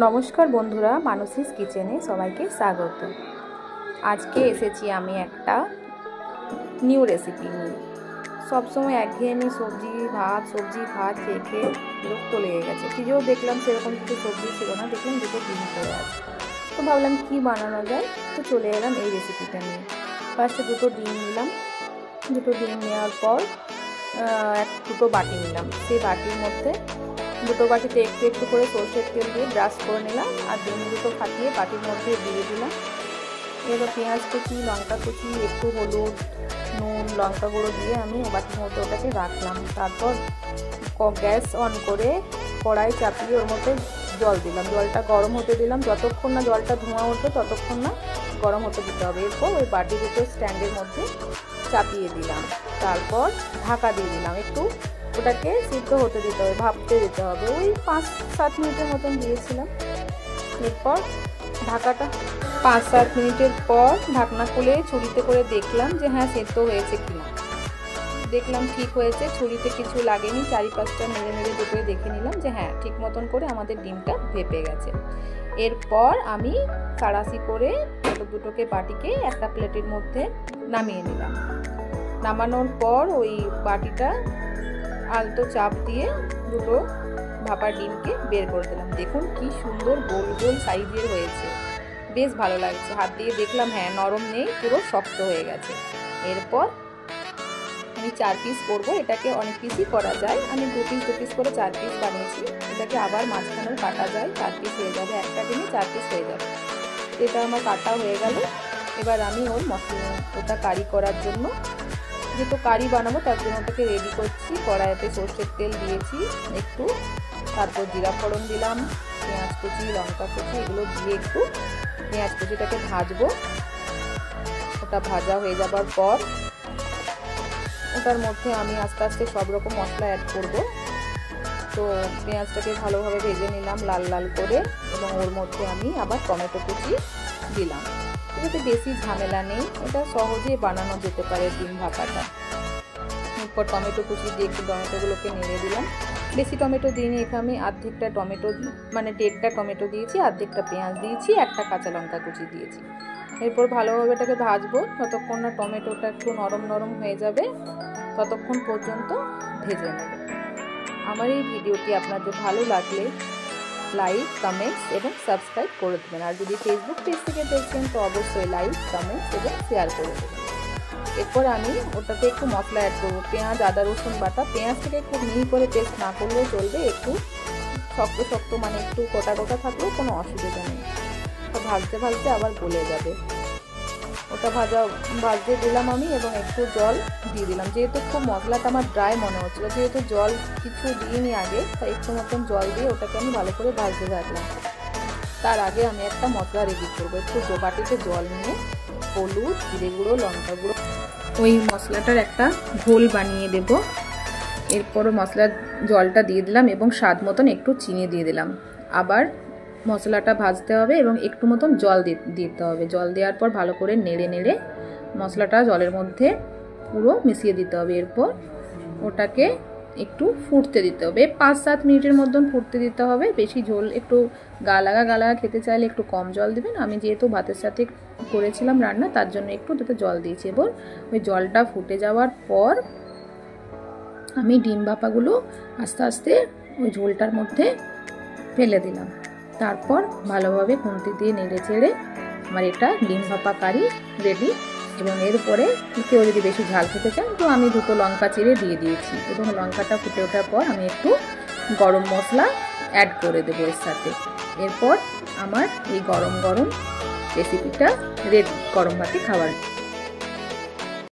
নমস্কার বন্ধুরা, মানুষিস কিচেনে সবাইকে স্বাগত। আজকে এসেছি আমি একটা নিউ রেসিপি নিয়ে। সবসময় একঘেয়েমি সবজি ভাত খেয়ে খেয়ে বিরক্ত লেগে গেছে। ফ্রিজেও দেখলাম সেরকম কিছু সবজি ছিল না, দেখলাম দুটো ডিম পড়ে আছে। তো ভাবলাম কি বানানো যায়, তো চলে এলাম এই রেসিপিটা নিয়ে। ফার্স্টে দুটো ডিম নিলাম। দুটো ডিম নেওয়ার পর দুটো বাটি নিলাম। সেই বাটির মধ্যে দুটো বাটিতে একটু একটু করে সরষের তেল দিয়ে ব্রাশ করে নিলাম, আর ডিম দুটো ফাটিয়ে বাটির মধ্যে দিয়ে দিলাম। এবার পেঁয়াজ কুচি, লঙ্কা কুচি, একটু হলুদ, নুন, লঙ্কা গুঁড়ো দিয়ে আমি বাটির মধ্যে ওটাকে রাখলাম। তারপর গ্যাস অন করে কড়াই চাপিয়ে ওর মধ্যে জল দিলাম। জলটা গরম হতে দিলাম। যতক্ষণ না জলটা ধোঁয়া উঠবে ততক্ষণ না গরম হতে দিতে হবে। এরপর ওই বাটি দুটো স্ট্যান্ডের মধ্যে চাপিয়ে দিলাম। তারপর ঢাকা দিয়ে দিলাম। একটু ওটাকে সিদ্ধ হতে দিতে হবে, ভাপতে দিতে হবে। ওই 5-7 মিনিটের মতন দিয়েছিলাম। এরপর ঢাকাটা 5-7 মিনিটের পর ঢাকনা খুলে ছুরিতে করে দেখলাম যে হ্যাঁ সেদ্ধ হয়েছে কিনা। দেখলাম ঠিক হয়েছে, ছুরিতে কিছু লাগেনি। 4-5টা নেড়ে নেড়ে দুটোই দেখে নিলাম যে হ্যাঁ ঠিক মতন করে আমাদের ডিমটা ভেপে গেছে। এরপর আমি কাড়াশি করে দুটোকে বাটিকে একটা প্লেটের মধ্যে নামিয়ে নিলাম। নামানোর পর ওই বাটিটা আলতো চাপ দিয়ে দুটো ভাপা ডিমকে বের করে দিলাম। দেখুন কি সুন্দর গোল গোল সাইজের হয়েছে, বেশ ভালো লাগছে। হাত দিয়ে দেখলাম হ্যাঁ নরম নেই, পুরো শক্ত হয়ে গেছে। এরপর আমি 4 পিস করবো। এটাকে অনেক পিসই করা যায়, আমি 2 পিস করে 4 পিস বানিয়েছি। এটাকে আবার মাঝখানেও কাটা যায়, 4 পিস হয়ে যাবে। একটা ডিমে 4 পিস হয়ে যাবে। এটা আমার কাটা হয়ে গেল। এবার আমি ওটা কারি করার জন্য, যেহেতু কারি বানাবো তার জন্য ওটাকে রেডি করছি। কড়াইতে সরষের তেল দিয়েছি একটু, তারপর জিরা ফোড়ন দিলাম, পেঁয়াজ কুচি, লঙ্কা কুচি এগুলো দিয়ে একটু পেঁয়াজ কুচিটাকে ভাজবো। ওটা ভাজা হয়ে যাবার পর ওটার মধ্যে আমি আস্তে আস্তে সব রকম মশলা অ্যাড করব। তো পেঁয়াজটাকে ভালোভাবে ভেজে নিলাম লাল লাল করে, এবং ওর মধ্যে আমি আবার টমেটো কুচি দিলাম। এটাতে বেশি ঝামেলা নেই, এটা সহজেই বানানো যেতে পারে ডিম ভাপাটা। এরপর টমেটো কুচি দিয়ে একটু টমেটোগুলোকে নেড়ে দিলাম। বেশি টমেটো দিইনি, এখানে আমি অর্ধেকটা টমেটো মানে 1.5টা টমেটো দিয়েছি, অর্ধেকটা পেঁয়াজ দিয়েছি, একটা কাঁচা লঙ্কা কুচি দিয়েছি। এরপর ভালোভাবে এটাকে ভাজবো যতক্ষণ না টমেটোটা একটু নরম নরম হয়ে যাবে, ততক্ষণ পর্যন্ত ভেজে নেব। আমার এই ভিডিওটি আপনাদের ভালো লাগলে লাইক, কমেন্টস এবং সাবস্ক্রাইব করে দেবেন। আর যদি ফেসবুক পেজ থেকে দেখছেন তো অবশ্যই লাইক, কমেন্টস এবং শেয়ার করে দেবেন। এরপর আমি ওটাতে একটু মশলা অ্যাড করবো। পেঁয়াজ, আদা, রসুন বাটা। পেঁয়াজটাকে খুব মিহি করে পেস্ট না করলেও চলবে, একটু শক্ত শক্ত মানে একটু গোটা গোটা থাকলেও কোনো অসুবিধা নেই। তো ভাজতে ভাজতে আবার গলে যাবে। ওটা ভাজতে দিলাম আমি, এবং একটু জল দিয়ে দিলাম। যেহেতু খুব মশলাটা আমার ড্রাই মনে হচ্ছিলো, যেহেতু জল কিছু দিইনি আগে, তাই একটু মতন জল দিয়ে ওটাকে আমি ভালো করে ভাজতে থাকলাম। তার আগে আমি একটা মশলা রেডি করবো। একটু বাটিতে জল নিয়ে হলুদ, জিরে গুঁড়ো, লঙ্কা গুঁড়ো, ওই মশলাটার একটা ঘোল বানিয়ে দেব। এরপর মশলার জলটা দিয়ে দিলাম এবং স্বাদ মতন একটু চিনি দিয়ে দিলাম। আবার মশলাটা ভাজতে হবে এবং একটু মতন জল দিতে হবে। জল দেওয়ার পর ভালো করে নেড়ে নেড়ে মশলাটা জলের মধ্যে পুরো মিশিয়ে দিতে হবে। এরপর ওটাকে একটু ফুটতে দিতে হবে, 5-7 মিনিটের মতন ফুটতে দিতে হবে। বেশি ঝোল, একটু গা লাগা খেতে চাইলে একটু কম জল দেবেন। আমি যেহেতু ভাতের সাথে করেছিলাম রান্না, তার জন্য একটু দুটো জল দিয়েছি। এবার ওই জলটা ফুটে যাওয়ার পর আমি ডিম ভাপাগুলো আস্তে আস্তে ওই ঝোলটার মধ্যে ফেলে দিলাম। তারপর ভালোভাবে খুন্তি দিয়ে নেড়ে চেড়ে আমার এটা ডিম ভাপা কারি রেডি। এবং এরপরে কেউ যদি বেশি ঝাল খেতে চান তো আমি দুটো লঙ্কা চিড়ে দিয়ে দিয়েছি, এবং লঙ্কাটা ফুটে ওঠার পর আমি একটু গরম মশলা অ্যাড করে দেবো এর সাথে। এরপর আমার এই গরম গরম রেসিপিটা রেডি, গরম ভাতে খাওয়ার।